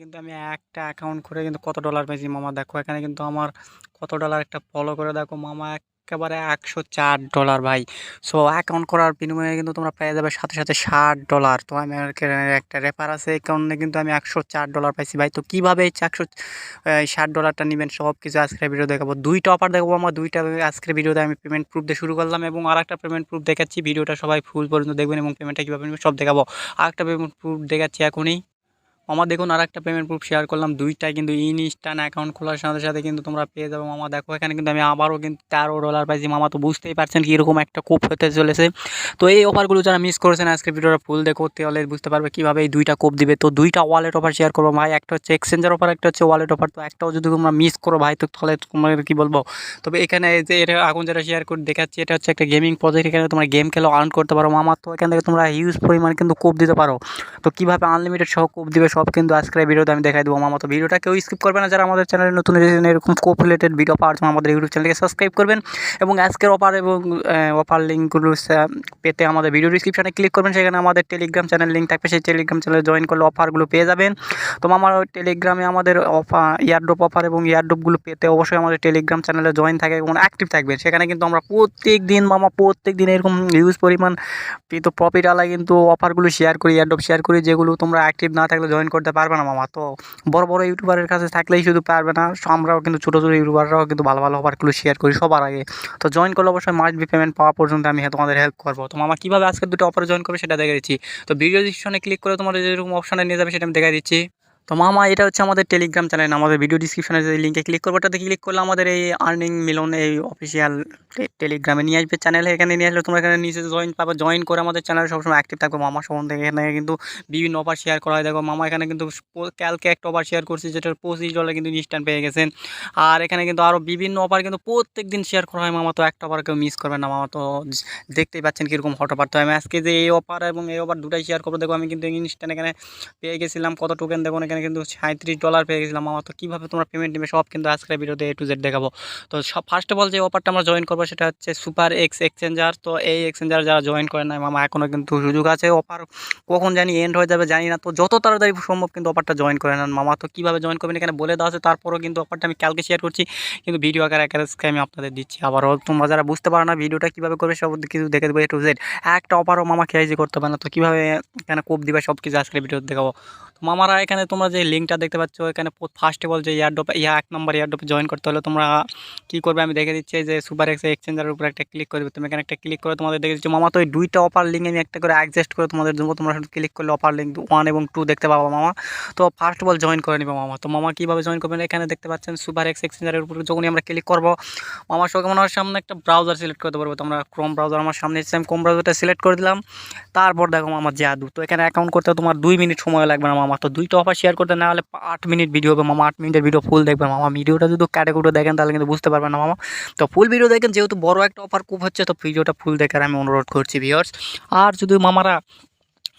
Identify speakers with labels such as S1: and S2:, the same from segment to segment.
S1: কিন্তু আমি একটা অ্যাকাউন্ট করে কিন্তু কত ডলার পেয়েছি মামা দেখো। এখানে কিন্তু আমার কত ডলার একটা ফলো করে দেখো মামা, একেবারে $104 ভাই। সো অ্যাকাউন্ট করার বিনিময়ে কিন্তু তোমরা পেয়ে যাবে সাথে সাথে $60। তো আমি একটা রেফার আছে, এই কারণে কিন্তু আমি $104 পাইছি ভাই। তো কীভাবে এই $160টা নেবেন সব কিছু আজকের ভিডিও দেখাবো। দুইটা অফার দেখাবো আমার, দুইটা আজকের ভিডিওতে আমি পেমেন্ট প্রুফ দিয়ে শুরু করলাম এবং আর একটা পেমেন্ট প্রুফ দেখাচ্ছি। ভিডিওটা সবাই ফুল পর্যন্ত দেখবেন এবং পেমেন্টটা কীভাবে নেবেন সব দেখাবো। আর একটা পেমেন্ট প্রুফ দেখাচ্ছি এখনই। মামা দেখুন আরেকটা পেমেন্ট প্রুফ শেয়ার করলাম, দুইটাই কিন্তু ইনস্ট্যান্ট অ্যাকাউন্ট খোলার সাথে সাথে কিন্তু তোমরা পেয়ে যাবে মামা। দেখো এখানে কিন্তু আমি আবারও কিন্তু $13 পাইছি মামা। তো বুঝতেই পারছেন কীরকম একটা কোপ হতে চলেছে। তো এই অফারগুলো যারা মিস করেছেন আজকের ভিডিওটা ফুল দেখো, তাহলে বুঝতে পারবে কীভাবে এই দুইটা কোপ দিবে। তো দুইটা ওয়ালেট অফার শেয়ার করবো ভাই, একটা হচ্ছে এক্সচেঞ্জার অফার, একটা হচ্ছে ওয়ালেট অফার। তো একটাও যদি তোমরা মিস করো ভাই, তো তাহলে তোমাদের কী বলবো। তবে এখানে যে এটা এখন যেটা শেয়ার করে দেখাচ্ছি, এটা হচ্ছে একটা গেমিং প্রজেক্ট। এখানে তোমরা গেম খেলে আর্ন করতে পারো মামা। তো এখান থেকে তোমরা হিউজ পরিমাণ কিন্তু কোপ দিতে পারো। তো কীভাবে আনলিমিটেড সহ কোপ দিবে সব কিন্তু আজকের ভিডিওতে আমি দেখাই দেবো মামা। তো ভিডিওটা কেউ স্কিপ করবে না। যারা আমাদের চ্যানেলে নতুন এসেছেন এরকম কোপ রিলেটেড ভিডিও পাওয়ার জন্য আমাদের ইউটিউব চ্যানেলকে সাবস্ক্রাইব করবেন এবং আজকের অফার এবং অফার লিঙ্কগুলো পেতে আমাদের ভিডিও ডিসক্রিপশনে ক্লিক করবেন। সেখানে আমাদের টেলিগ্রাম চ্যানেল লিঙ্ক থাকবে, সেই টেলিগ্রাম চ্যানেলে জয়েন করলে অফারগুলো পেয়ে যাবেন। তো আমার টেলিগ্রামে আমাদের অফার ইয়ারড্রপ অফার এবং ইয়ারড্রপগুলো পেতে অবশ্যই আমাদের টেলিগ্রাম চ্যানেলে জয়েন থাকে এবং অ্যাক্টিভ থাকবেন। সেখানে কিন্তু আমরা প্রত্যেক দিন মামা, প্রত্যেক দিন এরকম হিউজ পরিমাণ কিন্তু প্রফিট আলায় কিন্তু অফারগুলো শেয়ার করি, ইয়ারড্রপ শেয়ার করি, যেগুলো তোমরা অ্যাক্টিভ না থাকলে জয়েন করতে পারবে না মামা। তো বড় বড় ইউটিউবারের কাছে থাকলেই শুধু পারবে না, আমরাও কিন্তু ছোটো ছোটো ইউটিউবাররাও কিন্তু ভালো ভালো অফারগুলো শেয়ার করি সবার আগে। তো জয়েন করলে অবশ্যই মাস্ট বি পেমেন্ট পাওয়া পর্যন্ত আমি তোমাদের হেল্প করবো। তো মামা কীভাবে আজকের দুটো অফারে জয়েন করবে সেটা দেখে দিচ্ছি। তো ভিডিও ডিসক্রিপশনে ক্লিক করে তোমাদের যেরকম অপশানে নিয়ে যাবে সেটা আমি দেখা দিচ্ছি। তো মামা এটা হচ্ছে আমাদের টেলিগ্রাম চ্যানেল। আমাদের ভিডিও ডিসক্রিপশনে যে লিঙ্কে ক্লিক করবো, ওটাতে ক্লিক করলে আমাদের এই আর্নিং মিলন এই অফিসিয়াল টেলিগ্রামে নিয়ে আসবে চ্যানেলে। এখানে নিয়ে আসলে তোমরা এখানে নিচে জয়েন পাবে, জয়েন করে আমাদের চ্যানেলে সবসময় অ্যাক্টিভ থাকবে মামা সম্বন্ধে। এখানে কিন্তু বিভিন্ন অফার শেয়ার করা হয়। দেখো মামা এখানে কিন্তু কালকে একটা অফার শেয়ার করছি যেটার $25 কিন্তু ইনস্ট্যান্ট পেয়ে গেছেন। আর এখানে কিন্তু আরও বিভিন্ন অফার কিন্তু প্রত্যেক দিন শেয়ার করা হয় মামা। তো একটা অফার কেউ মিস করবে না মামা। তো দেখতেই পাচ্ছেন কীরকম হট অফার। তো আমি আজকে যে এই অফার এবং এই অফার দুটাই শেয়ার করবো। দেখো আমি কিন্তু ইনস্ট্যান্ট এখানে পেয়ে গেছিলাম কত টোকেন, দেখুন এখানে কিন্তু $37 পেয়ে গেছিলাম মামা। তো কীভাবে তোমরা পেমেন্ট নেবে সব কিন্তু আজকের ভিডিওতে A to Z দেখাবো। তো ফার্স্ট অফ অল যে অফারটা আমরা জয়েন করবো সেটা হচ্ছে SuperEX এক্সচেঞ্জার। তো এই এক্সচেঞ্জার যারা জয়েন করে নাই মামা, এখনও কিন্তু সুযোগ আছে। অফার কখন জানি এন্ড হয়ে যাবে জানি না। তো যত তাড়াতাড়ি সম্ভব কিন্তু অফারটা জয়েন করে নেন মামা। তো কীভাবে জয়েন করবেন এখানে বলে দেওয়া আছে, তারপরেও কিন্তু অফারটা আমি কালকে শেয়ার করছি, কিন্তু ভিডিও আকারে আমি আপনাদের দিচ্ছি। আবারও তোমরা যারা বুঝতে পারো না ভিডিওটা কীভাবে করবে সব কিছু দেখে দেবো A to Z। একটা অফারও মামা খেয়াইজি করতে পারে না। তো কীভাবে এখানে কোপ দিবে সব কিছু আজকের ভিডিওতে দেখাবো। তো মামারা এখানে তোমরা যে লিঙ্কটা দেখতে পাচ্ছ, এখানে ফার্স্ট অফ অল যে ইয়ারড্রপ 1 নম্বর ইয়ারড্রপে জয়েন করতে হলে তোমরা কী করবে আমি দেখে দিচ্ছি। যে SuperEX এক্সচেঞ্জারের উপর একটা ক্লিক করবে, তুমি এখানে একটা ক্লিক করে তোমাদের দেখে দিচ্ছি মামা। তো এই দুইটা অফার লিঙ্ক আমি একটা করে অ্যাডজাস্ট করে তোমাদের জন্য, তোমরা শুধু ক্লিক করলে অফার লিঙ্ক 1 এবং 2 দেখতে পাবো মামা। তো ফার্স্ট অফ অল জয়েন করে নেবে মামা। তো মামা কীভাবে জয়েন করবেন এখানে দেখতে পাচ্ছেন SuperEX এক্সচেঞ্জারের উপর যখনই আমরা ক্লিক করবো আমার সঙ্গে আমার সামনে একটা ব্রাউজার সিলেক্ট করতে পারবো। তোমরা ক্রোম ব্রাউজার আমার সামনে এসেছে, আমি ক্রোম ব্রাউজারটা সিলেক্ট করে দিলাম। তারপর দেখো আমার জাদু। তো এখানে অ্যাকাউন্ট করতে তোমার 2 মিনিট সময় লাগবে না মামা। তো দুইটা অফার শেয়ার করতে না হলে 8 মিনিট ভিডিও হবে মামা। 8 মিনিটের ভিডিও ফুল দেখবেন মামা। ভিডিওটা যদি কাটে দেখেন তাহলে কিন্তু বুঝতে পারবেন না মামা। তো ফুল ভিডিও দেখেন, যেহেতু বড় একটা অফার খুব হচ্ছে, তো ভিডিওটা ফুল দেখার আমি অনুরোধ করছি ভিউয়ার্স। আর যদি মামারা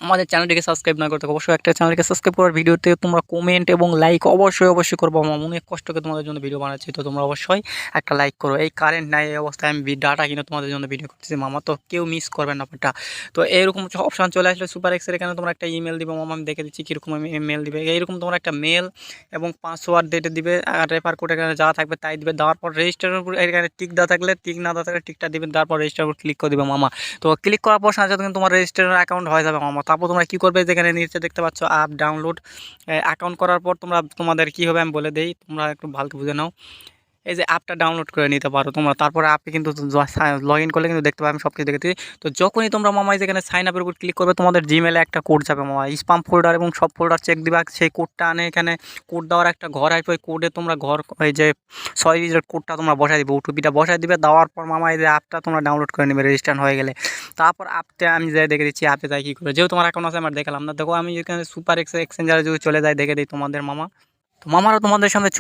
S1: আমাদের চ্যানেলটিকে সাবস্ক্রাইব না করতে অবশ্যই একটা চ্যানেলকে সাবস্ক্রাইব করার, ভিডিওতে তোমরা কমেন্ট এবং লাইক অবশ্যই করবো। আমার অনেক কষ্ট করে তোমাদের জন্য ভিডিও বানাচ্ছি, তো তোমরা অবশ্যই একটা লাইক করো। এই কারেন্ট নাই এই অবস্থায় আমি ডাটা কিনে তোমাদের জন্য ভিডিও করতেছি মামা। তো কেউ মিস করবেন না ব্যাপারটা। তো এইরকম অপশান চলে আসলে SuperEX-এর এখানে তোমরা একটা ইমেল দিবে মামা। আমি দেখে দিচ্ছি কীরকম মেল দিবে। এইরকম তোমরা একটা মেল এবং পাসওয়ার্ড ডেটে দিবে, আর রেফার কোড এখানে যা থাকবে তাই দিবে। দেওয়ার পর রেজিস্টারের উপর এখানে টিক দেওয়া থাকলে টিক, না দেওয়া থাকলে টিকটা দিবেন। তারপর রেজিস্টার উপর ক্লিক করে দিবে মামা। তো ক্লিক করার পর সাথে সাথে কিন্তু তোমার রেজিস্টারের অ্যাকাউন্ট হয়ে যাবে মামা। তারপর তোমরা কী করবে, যেখানে নিচে দেখতে পাচ্ছ অ্যাপ ডাউনলোড। অ্যাকাউন্ট করার পর তোমাদের কী হবে আমি বলে দেই, তোমরা একটু ভালো বুঝে নাও। এই যে অ্যাপটা ডাউনলোড করে নিতে পারো তোমরা। তারপরে অ্যাপে কিন্তু লগ ইন করলে কিন্তু দেখতে পাবে আমি সব কিছু দেখেছি। তো যখনই তোমরা মামা যেখানে সাইন আপের উপর ক্লিক করবে, তোমাদের জিমেলে একটা কোড যাবে মামা। স্পাম ফোল্ডার এবং সব ফোল্ডার চেক দিবা, সেই কোডটা আনে এখানে কোড দেওয়ার একটা ঘর আসবে। ওই কোডে তোমরা এই যে 6 ডিজিটের কোডটা তোমরা বসাই দিবে, ওটিপিটা বসাই দিবে। দেওয়ার পর মামা এই যে অ্যাপটা তোমরা ডাউনলোড করে নেবে রেজিস্টার হয়ে গেলে। তারপর অ্যাপটা আমি যাই দেখে দিচ্ছি অ্যাপে যাই কী করে। যেহেতু তোমার অ্যাকাউন্ট আছে আমার দেখালাম না। দেখো আমি এখানে SuperEX এক্সচেঞ্জারে যদি চলে যাই দেখে দিই তোমাদের মামা। তো মামারা তোমাদের সামনে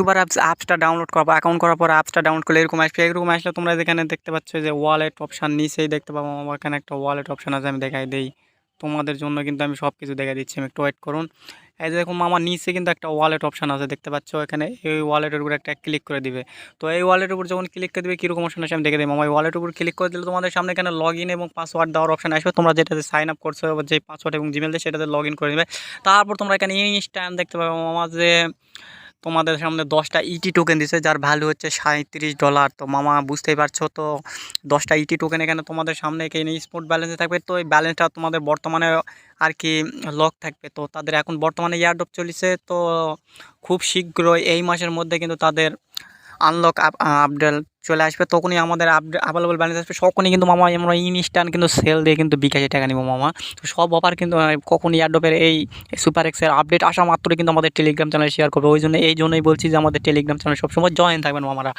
S1: অ্যাপসটা ডাউনলোড করবো। অ্যাকাউন্ট করার পর অ্যাপসটা ডাউনলোড করলে এরকম আসবে। এরকম আসলে তোমরা যেখানে দেখতে পাচ্ছ যে ওয়ালেট অপশান, নিচেই দেখতে পাবো আমার এখানে একটা ওয়ালেট অপশান আছে, আমি দেখাই দিই তোমাদের জন্য। কিন্তু আমি সব কিছু দেখা দিচ্ছি, আমি একটু ওয়েট করুন। এই যে দেখুন মামা নিচে কিন্তু একটা ওয়ালেট অপশন আছে দেখতে পাচ্ছ, এখানে এই ওয়ালেটের উপর একটা ক্লিক করে দিবে। তো এই ওয়ালেটের উপর যখন ক্লিক করে দিবে কীরকম অপশন আসে আমি দেখে দিই মামা। এই ওয়ালেটের উপর ক্লিক করে দিলে তোমাদের সামনে এখানে লগ ইন এবং পাসওয়ার্ড দেওয়ার অপশন আসবে। তোমরা যেটাতে সাইন আপ করছো যে পাসওয়ার্ড এবং জিমেল দিয়ে সেটাতে লগ ইন করে নেবে। তারপর তোমরা এখানে ইনস্ট্যান্ট দেখতে পাবে মামা যে তোমাদের সামনে 10টা ইটি টোকেন দিছে, যার ভ্যালু হচ্ছে $37। তো মামা বুঝতেই পারছো, তো 10টা ইটি টোকেন এখানে তোমাদের সামনে এখানে স্পট ব্যালেন্সে থাকবে। তো এই ব্যালেন্সটা তোমাদের বর্তমানে আর কি লক থাকবে। তো তাদের এখন বর্তমানে এয়ারড্রপ চলছে, তো খুব শীঘ্রই এই মাসের মধ্যে কিন্তু তাদের আনলক আপডেট চলে আসবে। তখনই আমাদের অ্যাভেলেবল ব্যালেন্স আসবে, তখনই কিন্তু মামা আমরা ইনস্ট্যান্ট কিন্তু সেল দিয়ে কিন্তু বিকাশে টাকা নিব মামা। তো সব অফার কিন্তু কখন এয়ারড্রপের এই সুপারএক্সের আপডেট আসা মাত্রই কিন্তু আমাদের টেলিগ্রাম চ্যানেলে শেয়ার করবে। ওই জন্য এই জন্যই বলছি যে আমাদের টেলিগ্রাম চ্যানেল সবসময় জয়েন থাকবেন মামারা।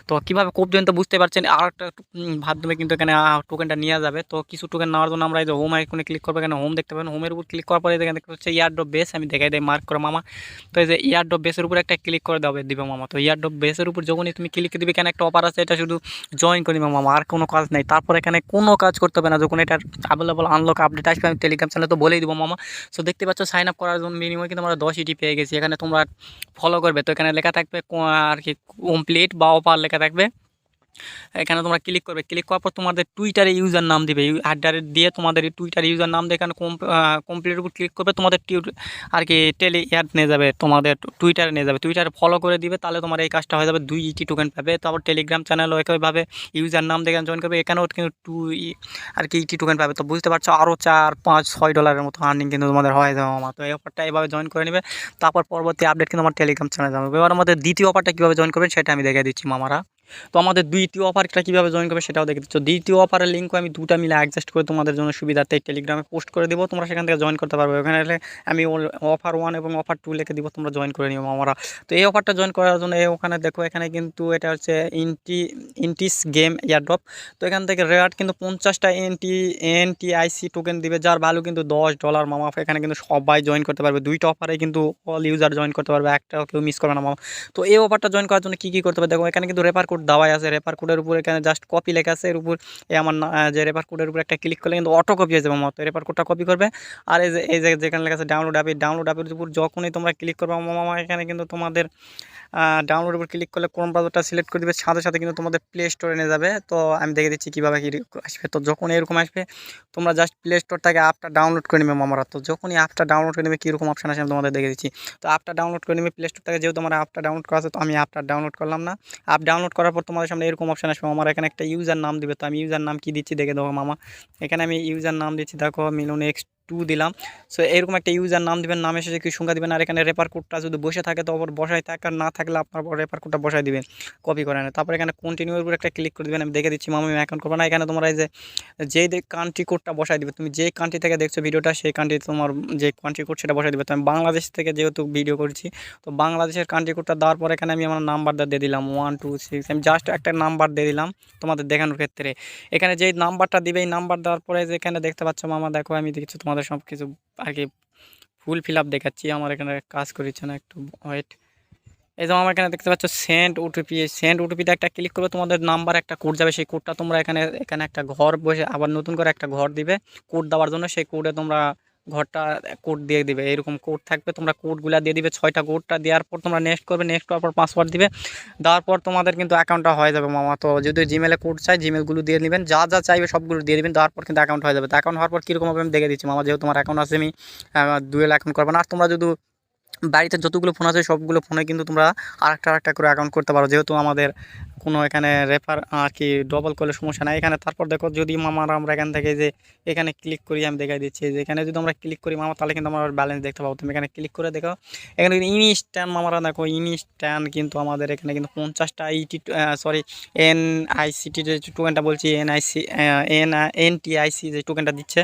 S1: তো কীভাবে কোপ জয়েন তো বুঝতে পারছেন, আর একটা মাধ্যমে কিন্তু এখানে টোকেনটা নেওয়া যাবে। তো কিছু টোকেন নেওয়ার জন্য আমরা এই যে হোম আইকনে ক্লিক করবো, এখানে হোম দেখতে পাবেন। হোমের উপর ক্লিক করার পরে এখানে দেখতে হচ্ছে এয়ারড্রপ বেস, আমি দেখাই দেয় মার্ক করে মামা। তো এই যে এয়ারড্রপ বেসের উপর একটা ক্লিক করে দিবে মামা। তো এয়ারড্রপ বেসের উপর যখনই তুমি ক্লিক দিবে, এখানে একটা অফার আছে, এটা শুধু জয়েন করি মামা, আর কোনো কাজ নেই। তারপর এখানে কোনো কাজ করতে হবে না, যখন এটার অ্যাভেলেবল আনলক আপডেট আসবে আমি টেলিগ্রাম চ্যানেলে তো বলেই দেবো মামা। সো দেখতে পাচ্ছ সাইন আপ করার জন্য মিনিমাম কিন্তু আমরা 10 ইটি পেয়ে গেছি। এখানে তোমরা ফলো করবে, তো এখানে লেখা থাকবে আর কি কমপ্লিট বা অফার লেখা থাকবে। এখানে তোমরা ক্লিক করবে, ক্লিক করার পর তোমাদের টুইটারে ইউজার নাম দিবে, অ্যাট দিয়ে তোমাদের টুইটার ইউজার নাম দিয়ে এখানে কমপ্লিটের উপর ক্লিক করবে, তোমাদের আর কি অ্যাড নিয়ে যাবে, তোমাদের টুইটারে নিয়ে যাবে। টুইটারে ফলো করে দিবে, তাহলে তোমার এই কাজটা হয়ে যাবে, 2 ইটি টোকেন পাবে। তারপর টেলিগ্রাম চ্যানেলও একইভাবে ইউজার নাম দিয়ে জয়েন করবে, এখানেও কিন্তু 2 আর কি ইটি টোকেন পাবে। তো বুঝতে পারছো, আরও $4, $5 মতো আর্নিং কিন্তু তোমাদের হয়ে যাবে মামা। তো এই অফারটা এভাবে জয়েন করে নেবে, তারপর পরবর্তী আপডেট কিন্তু আমার টেলিগ্রাম চ্যানেলে যাবে। এবার আমাদের দ্বিতীয় অফারটা কীভাবে জয়েন করবেন সেটা আমি দেখে দিচ্ছি মামারা। তো আমাদের দ্বিতীয় অফারটা কীভাবে জয়েন করবে সেটাও দেখে দিচ্ছ। দ্বিতীয় অফারের লিঙ্কও আমি দুটা মিলে অ্যাডজাস্ট করে তোমাদের জন্য সুবিধার্থে টেলিগ্রামে পোস্ট করে দেবো, তোমরা সেখান থেকে জয়েন করতে পারবে। ওখানে আমি অফার 1 এবং অফার 2 লিখে দিব, তোমরা জয়েন করে নিও আমরা। তো এই অফারটা জয়েন করার জন্য ওখানে দেখো, এখানে কিন্তু এটা হচ্ছে ইন্টিস গেম এয়ারড্রপ। তো এখান থেকে রেয়ার কিন্তু 50টা এনটিআইসি টোকেন দিবে, যার ভ্যালু কিন্তু $10 মামা। এখানে কিন্তু সবাই জয়েন করতে পারবে, দুইটা অফারে কিন্তু অল ইউজার জয়েন করতে পারবে, একটাও কেউ মিস করবে না মামা। তো এই অফারটা জয়েন করার জন্য কী করতে হবে দেখো, এখানে কিন্তু রেফার কোড দেওয়াই আছে। রেফার কোডের উপর এখানে জাস্ট কপি লেখা আছে, এর উপর আমার যে রেফার কোডের উপর একটা ক্লিক করলে কিন্তু অটো কপি হয়ে যাবে মামা। তো রেফার কোডটা কপি করবে, আর এই যে যেখানে লেখা আছে ডাউনলোড অ্যাপের উপর যখনই তোমরা ক্লিক করবে মামা, এখানে কিন্তু তোমাদের ডাউনলোডের উপর ক্লিক করলে কোন ব্রাউজারটা সিলেক্ট করে দেবে, সাথে সাথে কিন্তু তোমাদের প্লে স্টোরে নিয়ে যাবে। তো আমি দেখে দিচ্ছি কীভাবে কী আসবে। তো যখন এরকম আসবে, তোমরা জাস্ট প্লে স্টোর থেকে অ্যাপটা ডাউনলোড করে নেবে মামারা। তো যখনই অ্যাপটা ডাউনলোড করে নেবে কীরকম অপশান আসে আমি তোমাদের দেখে দিচ্ছি। তো অ্যাপটা ডাউনলোড করে নেবে প্লে স্টোর থেকে, যেহেতু আমার অ্যাপটা ডাউনলোড করা আছে তো আমি অ্যাপটা ডাউনলোড করলাম না। অ্যাপ ডাউনলোড করার পর তোমাদের সামনে এরকম অপশান আসবে, আমার এখানে একটা ইউজার নাম দিবে। তো আমি ইউজার নাম কী দিচ্ছি দেখে দেবো মামা। এখানে আমি ইউজার নাম দিচ্ছি, দেখো মিলন X2 দিলাম। সো এরকম একটা ইউজার নাম দিবেন, নামের শেষে কি সংখ্যা দিবেন, আর এখানে রেফার কোডটা যদি বসে থাকে তো বসাই থাকে, আর না থাকলে আপনার রেফার কোডটা বসাই দিবেন, কপি করে নেন। তারপর এখানে কন্টিনিউর উপর একটা ক্লিক করে দেবেন। আমি দেখে দিচ্ছি মামা, আমি অ্যাকাউন্ট করবো না। এখানে তোমরা এই যে কান্ট্রি কোডটা বসাই দিবে, তুমি যেই কান্ট্রি থেকে দেখছো ভিডিওটা সেই কান্ট্রি তোমার যে কান্ট্রি কোড সেটা বসাই দিবে। তো আমি বাংলাদেশ থেকে যেহেতু ভিডিও করছি, তো বাংলাদেশের কান্ট্রি কোডটা দেওয়ার পর এখানে আমি আমার নাম্বারটা দিয়ে দিলাম 126। আমি জাস্ট একটা নাম্বার দিয়ে দিলাম তোমাদের দেখানোর ক্ষেত্রে। এখানে যেই নাম্বারটা দিবে, এই নাম্বার দেওয়ার পরে যেখানে দেখতে পাচ্ছ মামা, দেখো আমি দেখছি তোমাদের সব কিছু আর কি ফুল ফিল আপ দেখাচ্ছি। আমার এখানে কাজ করেছে না, একটু ওয়েট। এই যে আমার এখানে দেখতে পাচ্ছ সেন্ড ওটিপি, এই সেন্ড ওটিপিতে একটা ক্লিক করবে, তোমাদের নাম্বার একটা কোড যাবে, সেই কোডটা তোমরা এখানে একটা ঘর বসে আবার নতুন করে একটা ঘর দিবে কোড দেওয়ার জন্য। সেই কোডে তোমরা ঘরটা কোড দিয়ে দিবে, এরকম কোড থাকবে, তোমরা কোডগুলো দিয়ে দিবে 6টা। কোডটা দেওয়ার পর তোমরা নেক্সট করবে, নেক্সট করার পর পাসওয়ার্ড দিবে, দেওয়ার পর তোমাদের কিন্তু অ্যাকাউন্টটা হয়ে যাবে মামা। তো যদি জিমেলে কোড চাই জিমেলগুলো দিয়ে নেবেন, যা যা চাইবে সবগুলো দিয়ে দেবেন, দেওয়ার পর কিন্তু অ্যাকাউন্ট হয়ে যাবে। তো অ্যাকাউন্ট হওয়ার পর কীরকম হবে আমি দেখে দিচ্ছি মামা। যেহেতু তোমার অ্যাকাউন্ট আছে, আমি ডুয়েল অ্যাকাউন্ট করবো না। আর তোমরা যদি বাড়িতে যতগুলো ফোন আছে সবগুলো ফোনে কিন্তু তোমরা আরেকটা করে অ্যাকাউন্ট করতে পারো, যেহেতু আমাদের কোনো এখানে রেফার আর কি ডবল করলে সমস্যা নাই এখানে। তারপর দেখো যদি মামারা আমরা এখান থেকে যে এখানে ক্লিক করি, আমি দেখাই দিচ্ছি যে এখানে যদি আমরা ক্লিক করি মামা, তাহলে কিন্তু আমরা ব্যালেন্স দেখতে পাবো। তুমি এখানে ক্লিক করে দেখো, এখানে ইনস্ট্যান্ট মামারা দেখো, ইনস্ট্যান্ট কিন্তু আমাদের এখানে কিন্তু 50টা এনআইসিটি যে টোকেনটা বলছি, এনটিআইসি যে টোকেনটা দিচ্ছে,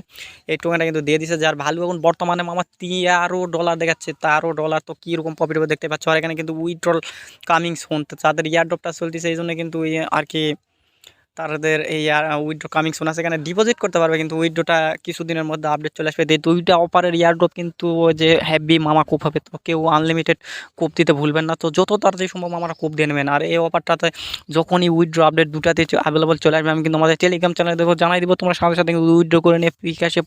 S1: এই টোকেনটা কিন্তু দিয়ে দিচ্ছে, যার ভ্যালু এখন বর্তমানে মামা $13 দেখাচ্ছে। $13 তো কীরকম প্রফিট হবে দেখতে পাচ্ছ। আর এখানে কিন্তু উইথড্রল কামিং সোন, তো তাদের এয়ারড্রপটা চলতেছে, এই জন্য কিন্তু আর কি তাদের এই উইথড্র কামিং সুন আছে, এখানে ডিপোজিট করতে পারবে, কিন্তু উইথড্রটা কিছুদিনের মধ্যে আপডেট চলে আসবে। এই দুইটা অফারের এয়ারড্রপ কিন্তু ওই যে হ্যাভি মামা কুপ হবে, তো কেউ আনলিমিটেড কুপ দিতে ভুলবেন না। তো যত তাড়াতাড়ি সম্ভব আমরা কুপ দিয়ে নেবেন। আর এই অফারটাতে যখনই উইথড্র আপডেট দুটাতে অ্যাভেলেবল চলে আসবে, আমি কিন্তু আমাদের টেলিগ্রাম চ্যানেলে দেখো জানাই দিব, তোমরা সাথে সাথে উইথড্র করে নিয়ে বিকাশে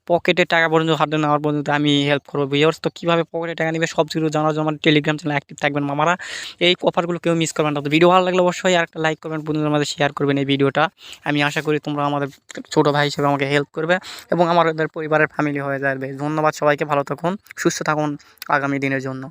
S1: পকেটে টাকা পর্যন্ত হাতে নেওয়ার পর্যন্ত আমি হেল্প করবো ভিউয়ার্স। তো কীভাবে পকেটে টাকা নেবে সব কিছু জানার জন্য আমার টেলিগ্রাম চ্যানেল অ্যাক্টিভ থাকবেন মামারা। এই অফারগুলো কেউ মিস করবেন না। তো ভিডিও ভালো লাগলে অবশ্যই আর একটা লাইক করবেন, বন্ধুদের মাঝে শেয়ার করবেন এই ভিডিওটা। আমি আশা করি তোমরা আমাদের ছোটো ভাই হিসেবে আমাকে হেল্প করবে এবং আমাদের পরিবারের ফ্যামিলি হয়ে যাবে। ধন্যবাদ সবাইকে, ভালো থাকুন, সুস্থ থাকুন আগামী দিনের জন্য।